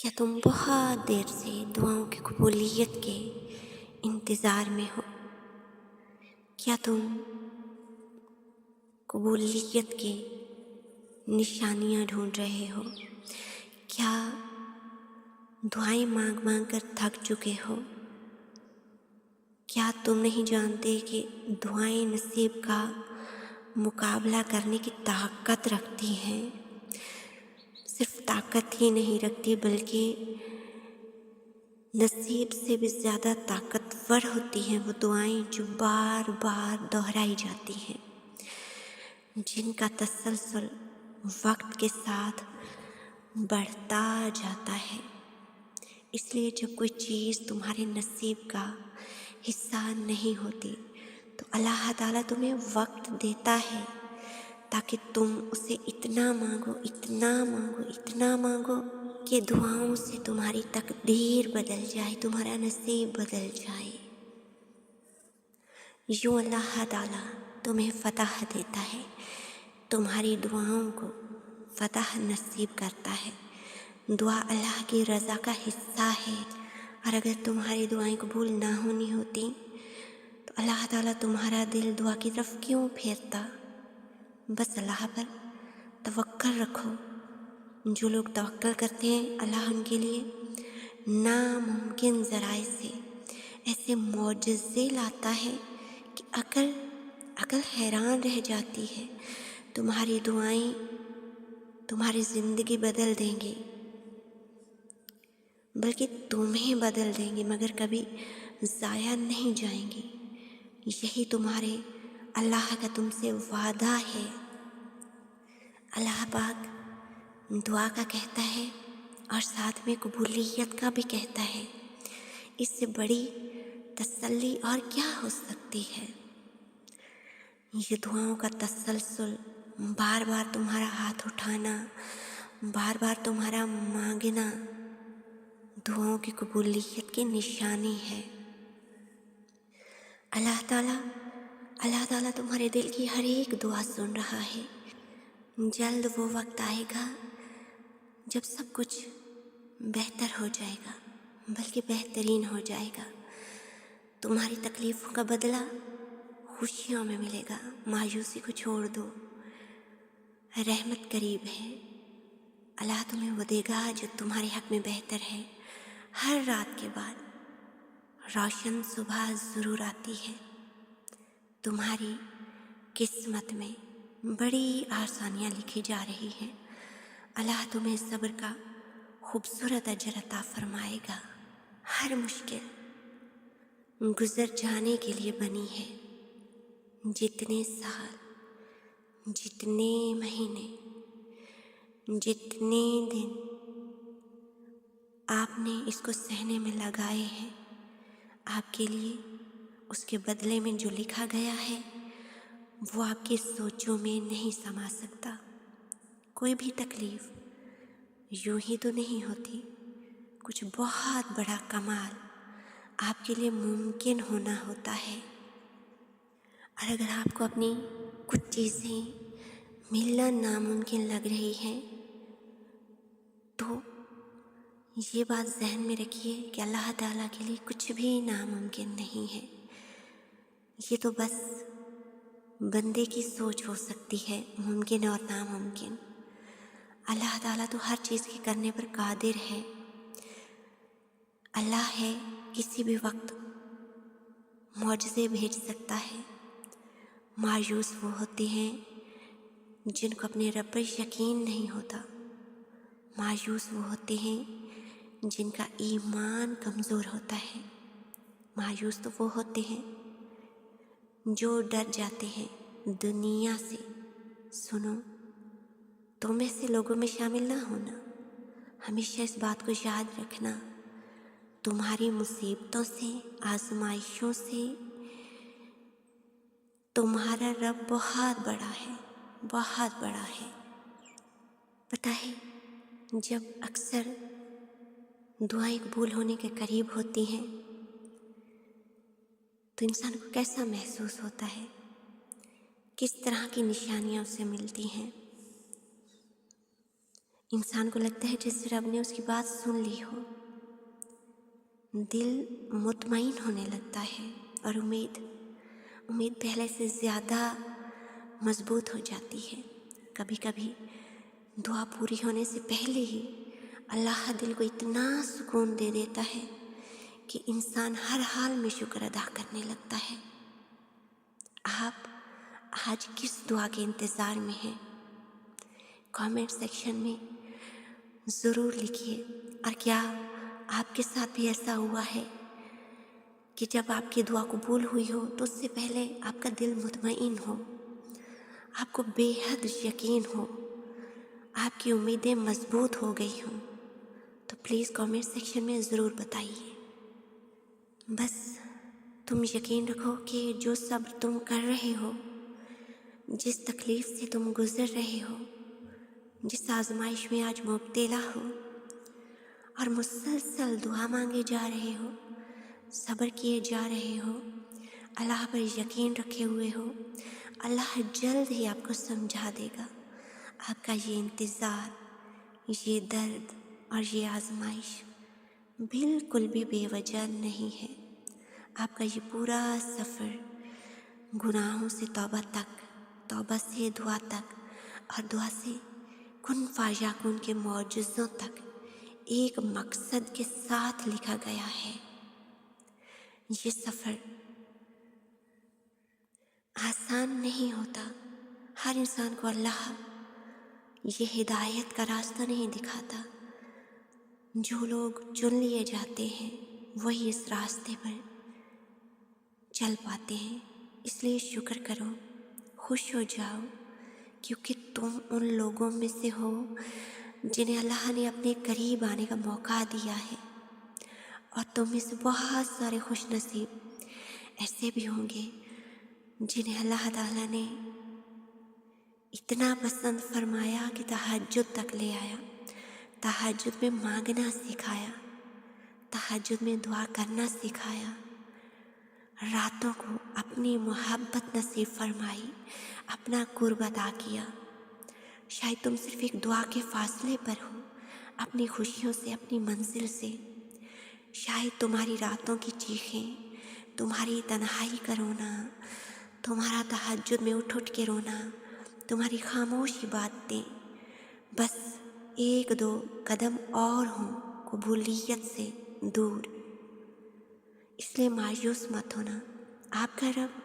کیا تم بہت دیر سے دعاؤں کی قبولیت کے انتظار میں ہو؟ کیا تم قبولیت کی نشانیاں ڈھونڈ رہے ہو؟ کیا دعائیں مانگ مانگ کر تھک چکے ہو؟ کیا تم نہیں جانتے کہ دعائیں نصیب کا مقابلہ کرنے کی طاقت رکھتی ہیں؟ صرف طاقت ہی نہیں رکھتی بلکہ نصیب سے بھی زیادہ طاقتور ہوتی ہیں وہ دعائیں جو بار بار دہرائی جاتی ہیں، جن کا تسلسل وقت کے ساتھ بڑھتا جاتا ہے۔ اس لیے جب کوئی چیز تمہارے نصیب کا حصہ نہیں ہوتی تو اللہ تعالیٰ تمہیں وقت دیتا ہے تاکہ تم اسے اتنا مانگو، اتنا مانگو، اتنا مانگو کہ دعاؤں سے تمہاری تقدیر بدل جائے، تمہارا نصیب بدل جائے۔ یوں اللہ تعالیٰ تمہیں فتح دیتا ہے، تمہاری دعاؤں کو فتح نصیب کرتا ہے۔ دعا اللہ کی رضا کا حصہ ہے، اور اگر تمہاری دعائیں قبول نہ ہونی ہوتی تو اللہ تعالیٰ تمہارا دل دعا کی طرف کیوں پھیرتا؟ بس اللہ پر توکل رکھو۔ جو لوگ توکل کرتے ہیں اللہ ان کے لیے ناممکن ذرائع سے ایسے معجزے لاتا ہے کہ عقل حیران رہ جاتی ہے۔ تمہاری دعائیں تمہاری زندگی بدل دیں گے، بلکہ تمہیں بدل دیں گے، مگر کبھی ضائع نہیں جائیں گی۔ یہی تمہارے اللہ کا تم سے وعدہ ہے۔ اللہ پاک دعا کا کہتا ہے اور ساتھ میں قبولیت کا بھی کہتا ہے۔ اس سے بڑی تسلی اور کیا ہو سکتی ہے؟ یہ دعاؤں کا تسلسل، بار بار تمہارا ہاتھ اٹھانا، بار بار تمہارا مانگنا دعاؤں کی قبولیت کی نشانی ہے۔ اللہ تعالیٰ تمہارے دل کی ہر ایک دعا سن رہا ہے۔ جلد وہ وقت آئے گا جب سب کچھ بہتر ہو جائے گا، بلکہ بہترین ہو جائے گا۔ تمہاری تکلیفوں کا بدلہ خوشیوں میں ملے گا۔ مایوسی کو چھوڑ دو، رحمت قریب ہے۔ اللہ تمہیں وہ دے گا جو تمہارے حق میں بہتر ہے۔ ہر رات کے بعد روشن صبح ضرور آتی ہے۔ تمہاری قسمت میں بڑی آسانیاں لکھی جا رہی ہیں۔ اللہ تمہیں صبر کا خوبصورت اجر عطا فرمائے گا۔ ہر مشکل گزر جانے کے لیے بنی ہے۔ جتنے سال، جتنے مہینے، جتنے دن آپ نے اس کو سہنے میں لگائے ہیں، آپ کے لیے اس کے بدلے میں جو لکھا گیا ہے وہ آپ کی سوچوں میں نہیں سما سکتا۔ کوئی بھی تکلیف یوں ہی تو نہیں ہوتی، کچھ بہت بڑا کمال آپ کے لیے ممکن ہونا ہوتا ہے۔ اور اگر آپ کو اپنی کچھ چیزیں ملنا ناممکن لگ رہی ہیں تو یہ بات ذہن میں رکھیے کہ اللہ تعالیٰ کے لیے کچھ بھی ناممکن نہیں ہے۔ یہ تو بس بندے کی سوچ ہو سکتی ہے، ممکن اور ناممکن۔ اللہ تعالیٰ تو ہر چیز کے کرنے پر قادر ہے۔ اللہ ہے، کسی بھی وقت معجزے بھیج سکتا ہے۔ مایوس وہ ہوتے ہیں جن کو اپنے رب پر یقین نہیں ہوتا۔ مایوس وہ ہوتے ہیں جن کا ایمان کمزور ہوتا ہے۔ مایوس تو وہ ہوتے ہیں جو ڈر جاتے ہیں دنیا سے۔ سنو، تم ایسے لوگوں میں شامل نہ ہونا۔ ہمیشہ اس بات کو یاد رکھنا، تمہاری مصیبتوں سے، آزمائشوں سے تمہارا رب بہت بڑا ہے، بہت بڑا ہے۔ پتہ ہے، جب اکثر دعائیں قبول ہونے کے قریب ہوتی ہیں تو انسان کو کیسا محسوس ہوتا ہے، کس طرح کی نشانیاں اسے ملتی ہیں؟ इंसान को लगता है जैसे रब ने उसकी बात सुन ली हो। दिल मुतमईन होने लगता है और उम्मीद पहले से ज़्यादा मजबूत हो जाती है। कभी कभी दुआ पूरी होने से पहले ही अल्लाह दिल को इतना सुकून दे देता है कि इंसान हर हाल में शुक्र अदा करने लगता है। आप आज किस दुआ के इंतज़ार में हैं? कमेंट सेक्शन में ज़रूर लिखिए। और क्या आपके साथ भी ऐसा हुआ है कि जब आपकी दुआ कबूल हुई हो तो उससे पहले आपका दिल मुतमईन हो, आपको बेहद यकीन हो, आपकी उम्मीदें मजबूत हो गई हों? तो प्लीज़ कमेंट सेक्शन में ज़रूर बताइए। बस तुम यकीन रखो कि जो सब्र तुम कर रहे हो, जिस तकलीफ़ से तुम गुज़र रहे हो, जिस आजमाइश में आज मुब्तला हो और मुसलसल दुआ मांगे जा रहे हो, सब्र किए जा रहे हो, अल्लाह पर यकीन रखे हुए हो, अल्लाह जल्द ही आपको समझा देगा। आपका ये इंतज़ार, ये दर्द और ये आजमाइश बिल्कुल भी बेवजह नहीं है। आपका ये पूरा सफ़र गुनाहों से तौबा तक, तौबा से दुआ तक और दुआ से कुन फायाकुन के मौजज़ों तक एक मकसद के साथ लिखा गया है। ये सफ़र आसान नहीं होता। हर इंसान को अल्लाह ये हिदायत का रास्ता नहीं दिखाता। जो लोग चुन लिए जाते हैं वही इस रास्ते पर चल पाते हैं। इसलिए शुक्र करो, खुश हो जाओ, क्योंकि तुम उन लोगों में से हो जिन्हें अल्लाह ने अपने करीब आने का मौका दिया है। और तुम में से बहुत सारे खुश नसीब ऐसे भी होंगे जिन्हें अल्लाह ताला ने इतना पसंद फरमाया कि तहज्जुद तक ले आया, तहज्जुद में मांगना सिखाया, तहज्जुद में दुआ करना सिखाया, रातों को अपनी मोहब्बत नसीब फरमाई, अपना कुर्ब अदा किया। शायद तुम सिर्फ एक दुआ के फासले पर हो अपनी खुशियों से, अपनी मंजिल से। शायद तुम्हारी रातों की चीखें, तुम्हारी तन्हाई का रोना, तुम्हारा तहज्जुद में उठ उठ के रोना, तुम्हारी खामोश बातें बस एक दो कदम और हों कबूलियत से दूर। इसलिए मायूस मत होना। आपका रब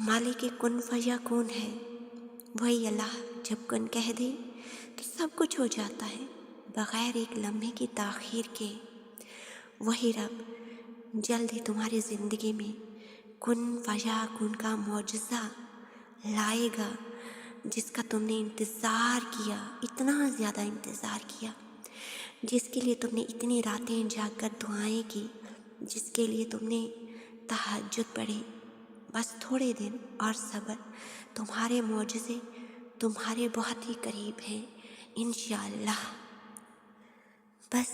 मालिक कुन फयाकुन है। वही अल्लाह जब कुन कह दे तो सब कुछ हो जाता है बग़ैर एक लम्हे की ताख़ीर के। वही रब जल्द ही तुम्हारी ज़िंदगी में कुन फयाकुन का मौजज़ा लाएगा, जिसका तुमने इंतज़ार किया, इतना ज़्यादा इंतज़ार किया, जिसके लिए तुमने इतनी रातें जाकर दुआएं की, जिसके लिए तुमने तहज्जुद पढ़ी। बस थोड़े दिन और सब्र, तुम्हारे मौजज़े तुम्हारे बहुत ही करीब हैं इंशाअल्लाह। बस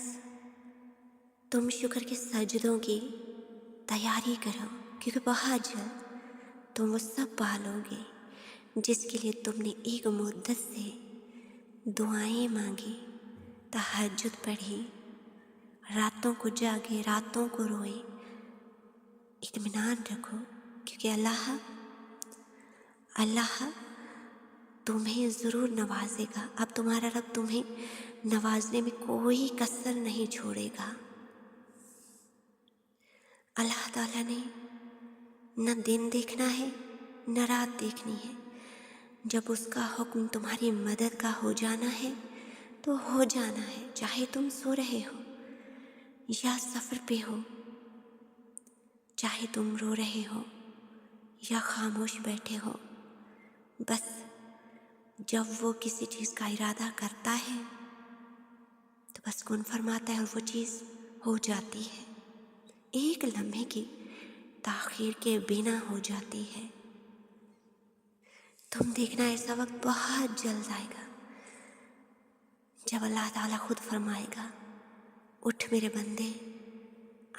तुम शुक्र के सजदों की तैयारी करो, क्योंकि बहुत जल्द तुम वो सब पालोगे जिसके लिए तुमने एक मुद्दत से दुआएं मांगी, तहज्जुद पढ़ी, रातों को जागे, रातों को रोए। इत्मीनान रखो, क्योंकि अल्लाह तुम्हें ज़रूर नवाजेगा। अब तुम्हारा रब तुम्हें नवाजने में कोई कसर नहीं छोड़ेगा। अल्लाह ताला ने न दिन देखना है न रात देखनी है। जब उसका हुक्म तुम्हारी मदद का हो जाना है तो हो जाना है, चाहे तुम सो रहे हो या सफ़र पे हो, चाहे तुम रो रहे हो या खामोश बैठे हो। बस जब वो किसी चीज़ का इरादा करता है तो बस कुन फरमाता है और वो चीज़ हो जाती है, एक लम्हे की ताख़ीर के बिना हो जाती है। तुम देखना ऐसा वक्त बहुत जल्द आएगा जब अल्लाह ताला खुद फरमाएगा, उठ मेरे बंदे,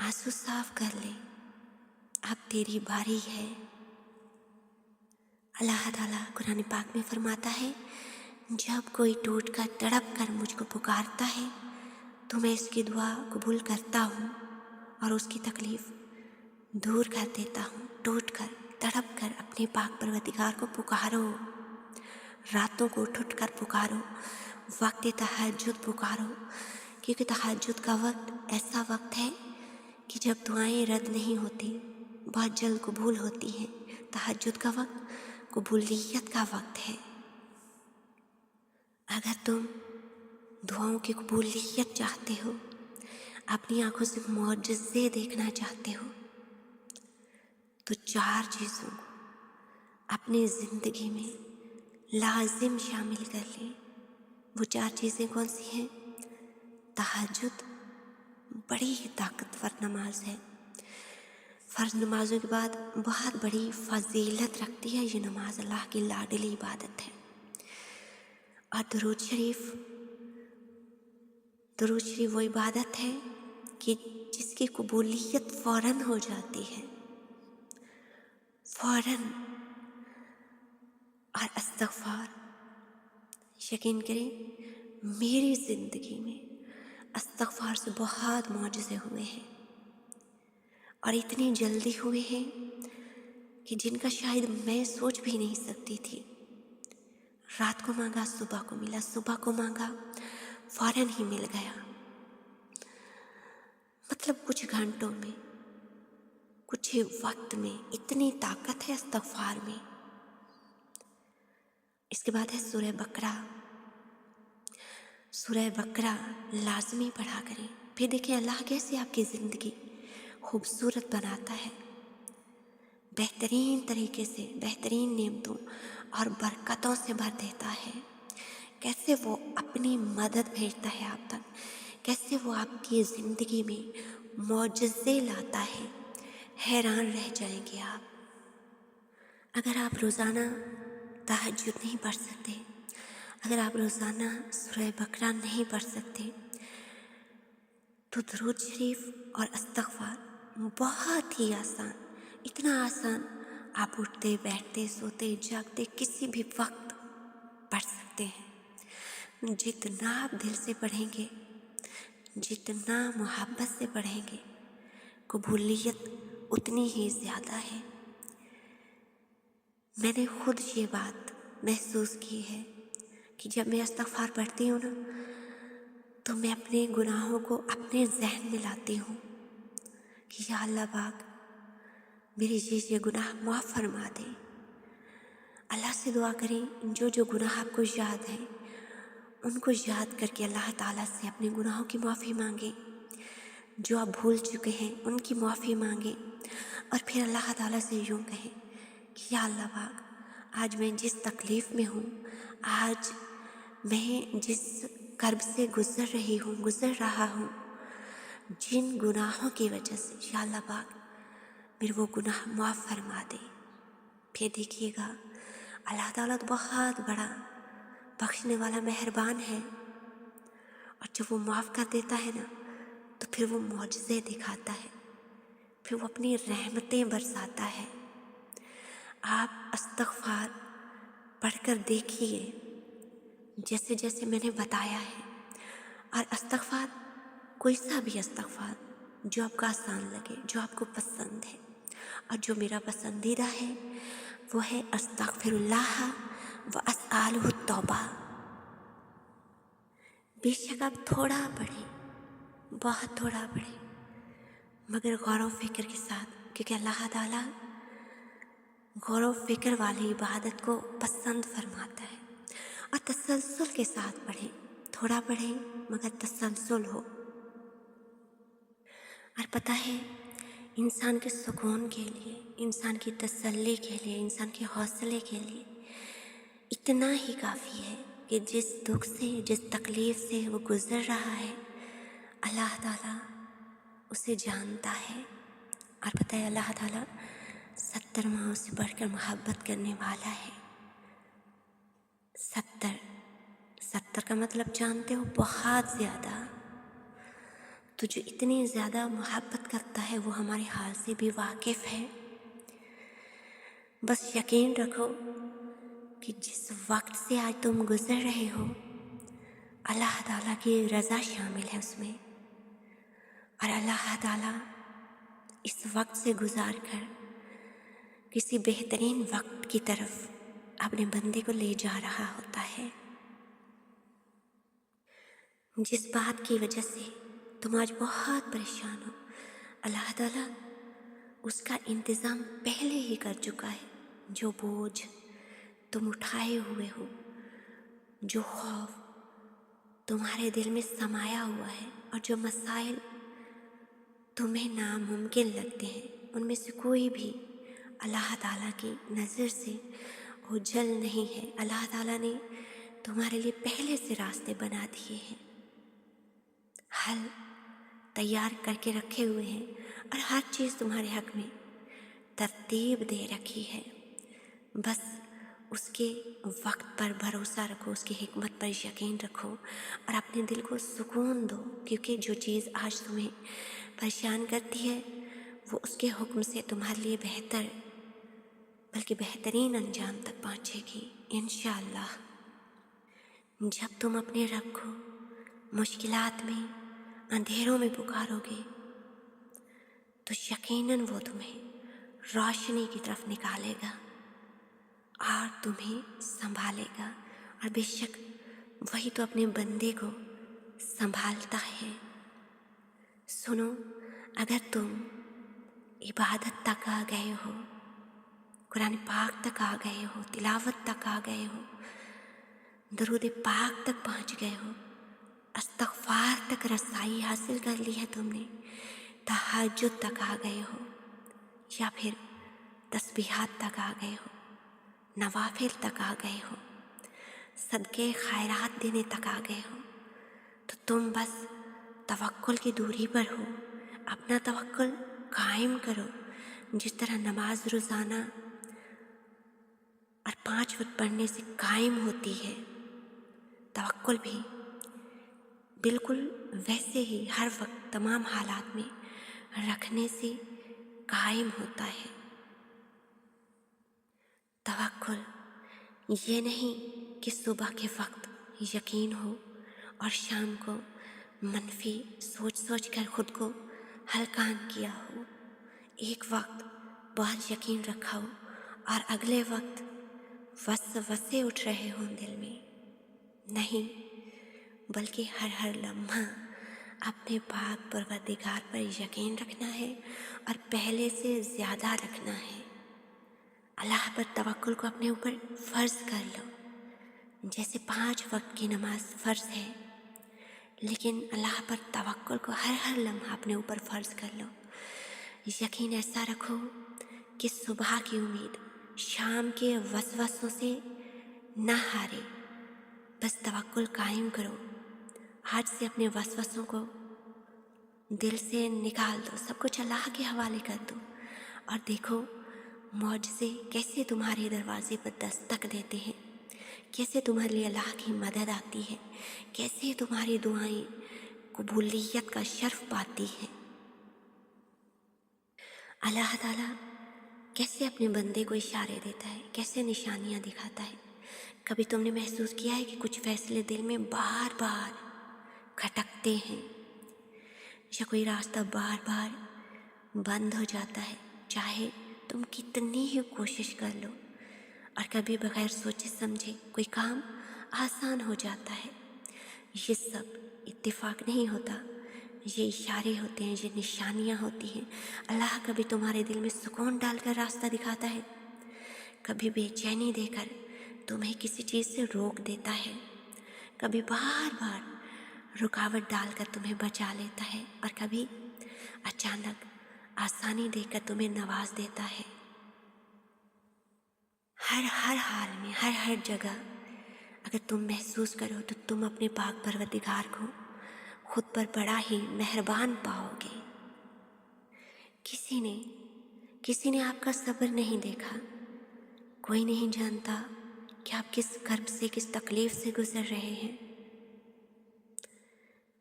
आंसू साफ कर ले, अब तेरी बारी है। अल्लाह ताला कुरान पाक में फरमाता है, जब कोई टूट कर तड़प कर मुझको पुकारता है तो मैं इसकी दुआ कबूल करता हूँ और उसकी तकलीफ़ दूर कर देता हूँ। टूट कर तड़प कर अपने पाक परवरदिगार को पुकारो, रातों को उठ कर पुकारो, वक्त तहज्जुद पुकारो, क्योंकि तहज्जुद का वक्त ऐसा वक्त है कि जब दुआएं रद्द नहीं होती, बहुत जल्द कबूल होती हैं। तहज्जुद का वक्त कबूलियत का वक्त है। अगर तुम दुआओं की कबूलियत चाहते हो, अपनी आंखों से मौजज़े देखना चाहते हो, तो 4 चीज़ों को अपनी ज़िंदगी में लाजिम शामिल कर लें। वो 4 चीज़ें कौन सी हैं? तहज्जुद बड़ी ही ताकतवर नमाज है। फ़र्ज़ नमाज़ों के बाद बहुत बड़ी फ़जीलत रखती है ये नमाज, अल्लाह की लाडली इबादत है। और दुरूद शरीफ वो इबादत है कि जिसकी कबूलियत फ़ौरन हो जाती है, फ़ौरन। और इस्तग़फ़ार, यकीन करें मेरी ज़िंदगी में इस्तग़फ़ार से बहुत मौजज़े हुए हैं और इतनी जल्दी हुए हैं कि जिनका शायद मैं सोच भी नहीं सकती थी। रात को मांगा सुबह को मिला, सुबह को मांगा फ़ौरन ही मिल गया। मतलब कुछ घंटों में, कुछ वक्त में इतनी ताकत है इस्तग़फ़ार में। इसके बाद है सूरह बकरा लाज़मी पढ़ा करें। फिर देखिए अल्लाह कैसे आपकी ज़िंदगी खूबसूरत बनाता है, बेहतरीन तरीके से, बेहतरीन नेमतों और बरकतों से भर देता है। कैसे वो अपनी मदद भेजता है आप तक, कैसे वो आपकी ज़िंदगी में मौजज़े लाता है, हैरान रह जाएंगे आप। अगर आप रोज़ाना तहज्जुद नहीं पढ़ सकते, अगर आप रोज़ाना सूरह बकरा नहीं पढ़ सकते, तो दुरूद शरीफ और इस्तग़फ़ार बहुत ही आसान, इतना आसान, आप उठते बैठते सोते जागते किसी भी वक्त पढ़ सकते हैं। जितना आप दिल से पढ़ेंगे, जितना मोहब्बत से पढ़ेंगे, कबूलियत उतनी ही ज़्यादा है। मैंने खुद ये बात महसूस की है कि जब मैं इस्तग़फ़ार पढ़ती हूँ ना, तो मैं अपने गुनाहों को अपने ज़हन में लाती हूँ कि या अल्लाह पाक मेरे ये गुनाह माफ़ फरमा दे। अल्लाह से दुआ करें जो जो गुनाह आपको याद हैं उनको याद करके अल्लाह ताला से अपने गुनाहों की माफ़ी मांगे। जो आप भूल चुके हैं उनकी माफ़ी मांगे और फिर अल्लाह ताला से यूँ कहें कि या अल्लाह पाक आज मैं जिस तकलीफ़ में हूँ, आज मैं जिस कर्ब से गुज़र रहा हूँ, जिन गुनाहों की वजह से, या अल्लाह पाक मेरे वो गुनाह माफ़ फरमा दे। फिर देखिएगा अल्लाह ताला तो बहुत बड़ा बख्शने वाला मेहरबान है, और जब वो माफ़ कर देता है ना तो फिर वो मौजज़े दिखाता है, फिर वो अपनी रहमतें बरसाता है। आप इस्तग़फ़ार पढ़कर देखिए जैसे जैसे मैंने बताया है, और इस्तग़फ़ार कोई सा भी इस्तग़फ़ार जो आपको आसान लगे, जो आपको पसंद है। और जो मेरा पसंदीदा है वो है अस्तग़फ़िरुल्लाह व अस्अलुहु तौबा। बेशक आप थोड़ा पढ़ें, बहुत थोड़ा पढ़ें, मगर गौर व फिक्र के साथ, क्योंकि अल्लाह ताला गौर व फिक्र वाली इबादत को पसंद फरमाता है। और तसलसल के साथ पढ़ें, थोड़ा पढ़ें मगर तसलसल हो। और पता है इंसान के सुकून के लिए, इंसान की तसल्ली के लिए, इंसान के हौसले के लिए इतना ही काफ़ी है कि जिस दुख से, जिस तकलीफ़ से वो गुज़र रहा है, अल्लाह ताला उसे जानता है। और पता है अल्लाह ताला 70 माओं से बढ़कर मोहब्बत करने वाला है। 70 का मतलब जानते हो, बहुत ज़्यादा। तो जो इतनी ज़्यादा मोहब्बत करता है वो हमारे हाल से भी वाकिफ़ है। बस यकीन रखो कि जिस वक्त से आज तुम गुजर रहे हो, अल्लाह ताला की रज़ा शामिल है उसमें। और अल्लाह ताला इस वक्त से गुजार कर किसी बेहतरीन वक्त की तरफ अपने बंदे को ले जा रहा होता है। जिस बात की वजह से तुम आज बहुत परेशान हो, अल्लाह ताला उसका इंतज़ाम पहले ही कर चुका है। जो बोझ तुम उठाए हुए हो, जो खौफ तुम्हारे दिल में समाया हुआ है, और जो मसाइल तुम्हें नामुमकिन लगते हैं, उनमें से कोई भी अल्लाह ताला की नज़र से ओझल नहीं है। अल्लाह ताला ने तुम्हारे लिए पहले से रास्ते बना दिए हैं, हल तैयार करके रखे हुए हैं, और हर चीज़ तुम्हारे हक में तरतीब दे रखी है। बस उसके वक्त पर भरोसा रखो, उसकी हिकमत पर यकीन रखो, और अपने दिल को सुकून दो, क्योंकि जो चीज़ आज तुम्हें परेशान करती है वो उसके हुक्म से तुम्हारे लिए बेहतर, बल्कि बेहतरीन अंजाम तक पहुँचेगी इंशाअल्लाह। जब तुम अपने रब को मुश्किलात में, अंधेरों में पुकारोगे, तो यकीनन वो तुम्हें रोशनी की तरफ निकालेगा और तुम्हें संभालेगा। और बेशक वही तो अपने बंदे को संभालता है। सुनो, अगर तुम इबादत तक आ गए हो, कुरान पाक तक आ गए हो, तिलावत तक आ गए हो, दरूद पाक तक पहुँच गए हो, इस्तग़फ़ार तक रसाई हासिल कर ली है तुमने, तहज्जुद तक आ गए हो, या फिर तस्बीहात तक आ गए हो, नवाफिल तक आ गए हो, सदके खैरात देने तक आ गए हो, तो तुम बस तवक्कुल की दूरी पर हो। अपना तवक्कुल कायम करो। जिस तरह नमाज रोज़ाना और 5 वक्त पढ़ने से कायम होती है, तवक्कुल भी बिल्कुल वैसे ही हर वक्त तमाम हालात में रखने से कायम होता है। तवक्कुल ये नहीं कि सुबह के वक्त यकीन हो और शाम को मनफी सोच कर खुद को हल्कान किया हो। एक वक्त बहुत यकीन रखा हो और अगले वक्त वसवसे उठ रहे हों दिल में। नहीं, बल्कि हर लम्हा अपने पाक परवरदिगार पर यकीन रखना है और पहले से ज़्यादा रखना है। अल्लाह पर तवक्कुल को अपने ऊपर फ़र्ज़ कर लो। जैसे 5 वक्त की नमाज फ़र्ज़ है, लेकिन अल्लाह पर तवक्कुल को हर लम्हा अपने ऊपर फ़र्ज़ कर लो। यकीन ऐसा रखो कि सुबह की उम्मीद शाम के वसवसों से न हारे। बस तवक्कुल कायम करो। आज से अपने वसवसों को दिल से निकाल दो, सब कुछ अल्लाह के हवाले कर दो, और देखो मौजज़े कैसे तुम्हारे दरवाजे पर दस्तक देते हैं, कैसे तुम्हारे लिए अल्लाह की मदद आती है, कैसे तुम्हारी दुआएं कबूलियत का शर्फ पाती हैं। अल्लाह ताला कैसे अपने बंदे को इशारे देता है, कैसे निशानियाँ दिखाता है। कभी तुमने महसूस किया है कि कुछ फैसले दिल में बार बार खटकते हैं, या कोई रास्ता बार बार बंद हो जाता है, चाहे तुम कितनी ही कोशिश कर लो, और कभी बगैर सोचे समझे कोई काम आसान हो जाता है। ये सब इत्तेफाक नहीं होता, ये इशारे होते हैं, ये निशानियाँ होती हैं। अल्लाह कभी तुम्हारे दिल में सुकून डालकर रास्ता दिखाता है, कभी बेचैनी देकर तुम्हें किसी चीज़ से रोक देता है, कभी बार बार रुकावट डालकर तुम्हें बचा लेता है, और कभी अचानक आसानी देकर तुम्हें नवाज देता है। हर हाल में, हर जगह अगर तुम महसूस करो तो तुम अपने पाक परवरदिगार को खुद पर बड़ा ही मेहरबान पाओगे। किसी ने आपका सब्र नहीं देखा। कोई नहीं जानता कि आप किस कर्ब से, किस तकलीफ से गुजर रहे हैं।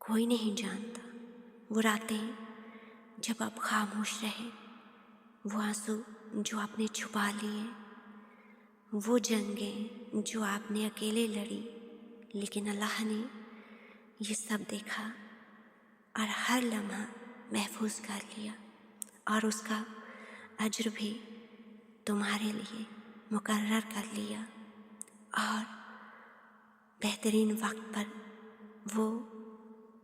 कोई नहीं जानता। वो रातें जब आप खामोश रहे, वो आंसू जो आपने छुपा लिए, वो जंगें जो आपने अकेले लड़ी, लेकिन अल्लाह ने ये सब देखा और हर लम्हा महफूज कर लिया और उसका अज्र भी तुम्हारे लिए मुकर्रर कर लिया और बेहतरीन वक्त पर वो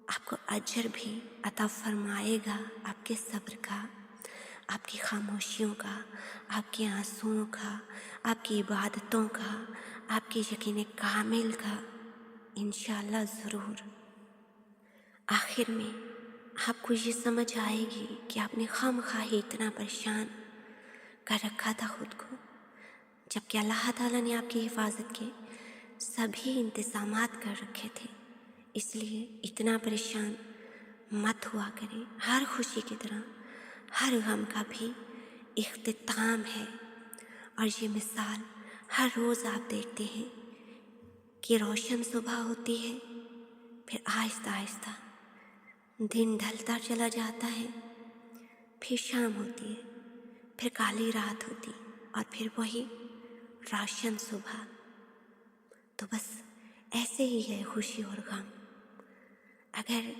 आपको अजर भी अता फरमाएगा, आपके सब्र का, आपकी खामोशियों का, आपके आंसुओं का, आपकी इबादतों का, आपके यकीन कामिल का, इंशाअल्लाह ज़रूर। आखिर में आपको ये समझ आएगी कि आपने खामख़ाही इतना परेशान कर रखा था खुद को, जबकि अल्लाह ताला ने आपकी हिफाजत के सभी इंतज़ामात कर रखे थे। इसलिए इतना परेशान मत हुआ करें। हर खुशी की तरह हर गम का भी इख्तिताम है और ये मिसाल हर रोज़ आप देखते हैं कि रोशन सुबह होती है, फिर आहिस्ता आहिस्ता दिन ढलता चला जाता है, फिर शाम होती है, फिर काली रात होती और फिर वही रोशन सुबह। तो बस ऐसे ही है खुशी और गम। अगर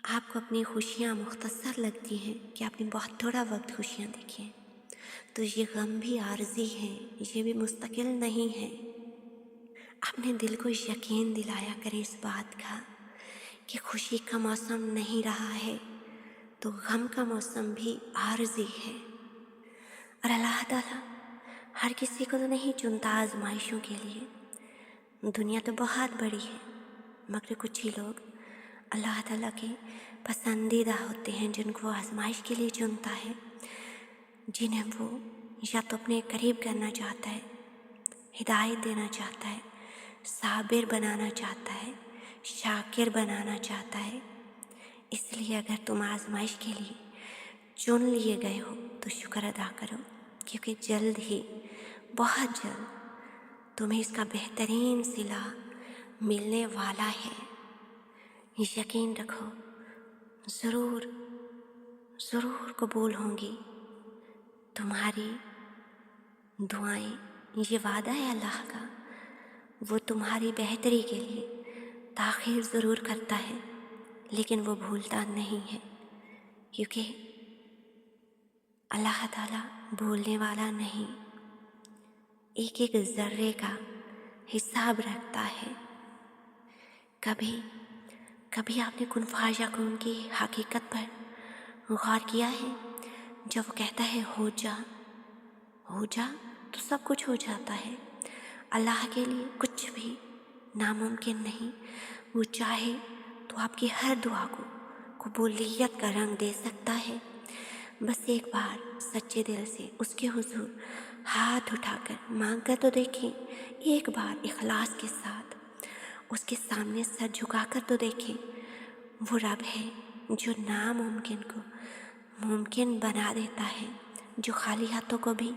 आपको अपनी खुशियाँ मुख्तसर लगती हैं कि आपने बहुत थोड़ा वक्त खुशियाँ देखी हैं, तो ये गम भी आर्जी हैं, ये भी मुस्तकिल नहीं है। अपने दिल को यकीन दिलाया करें इस बात का कि खुशी का मौसम नहीं रहा है तो गम का मौसम भी आर्जी है। और अल्लाह ताला हर किसी को तो नहीं चुनता आजमाइशों के लिए। दुनिया तो बहुत बड़ी है, मगर कुछ ही लोग अल्लाह ताला के पसंदीदा होते हैं जिनको वो आजमाइश के लिए चुनता है, जिन्हें वो या तो अपने करीब करना चाहता है, हिदायत देना चाहता है, साबिर बनाना चाहता है, शाकिर बनाना चाहता है। इसलिए अगर तुम आजमाइश के लिए चुन लिए गए हो तो शुक्र अदा करो, क्योंकि जल्द ही, बहुत जल्द तुम्हें इसका बेहतरीन सिला मिलने वाला है। यकीन रखो, ज़रूर ज़रूर कबूल होंगी तुम्हारी दुआएं। ये वादा है अल्लाह का, वो तुम्हारी बेहतरी के लिए ताख़ीर ज़रूर करता है, लेकिन वो भूलता नहीं है, क्योंकि अल्लाह ताला भूलने वाला नहीं, एक एक ज़र्रे का हिसाब रखता है। कभी आपने कुन फ़ायकुन की हकीकत पर गौर किया है? जब वो कहता है हो जा तो सब कुछ हो जाता है। अल्लाह के लिए कुछ भी नामुमकिन नहीं। वो चाहे तो आपकी हर दुआ को कबूलियत का रंग दे सकता है। बस एक बार सच्चे दिल से उसके हुजूर हाथ उठाकर मांग कर तो देखें, एक बार इखलास के साथ उसके सामने सर झुकाकर तो देखें। वो रब है जो नामुमकिन को मुमकिन बना देता है, जो खाली हाथों को भी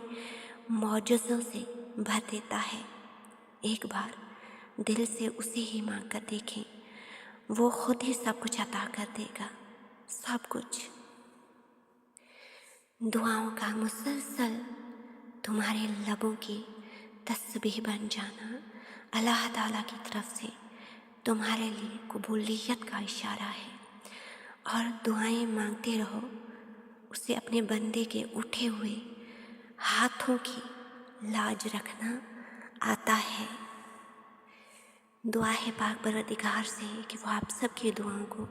मौजज़ों से भर देता है। एक बार दिल से उसे ही मांग कर देखें, वो खुद ही सब कुछ अता कर देगा, सब कुछ। दुआओं का मुसलसल तुम्हारे लबों की तस्बीह बन जाना अल्लाह ताला की तरफ से तुम्हारे लिए कबूलियत का इशारा है। और दुआएं मांगते रहो, उसे अपने बंदे के उठे हुए हाथों की लाज रखना आता है। दुआ है पाक परवरदिगार से कि वो आप सबकी दुआओं को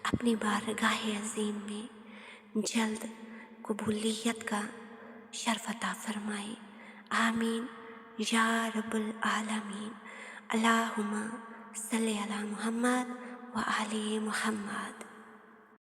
अपनी बारगाह अज़ीम में जल्द कबूलियत का शर्फ अता फरमाए। आमीन या रब्बुल आलमीन। अल्लाहुम्मा सल्ली अला मुहम्मद व आले मुहम्मद।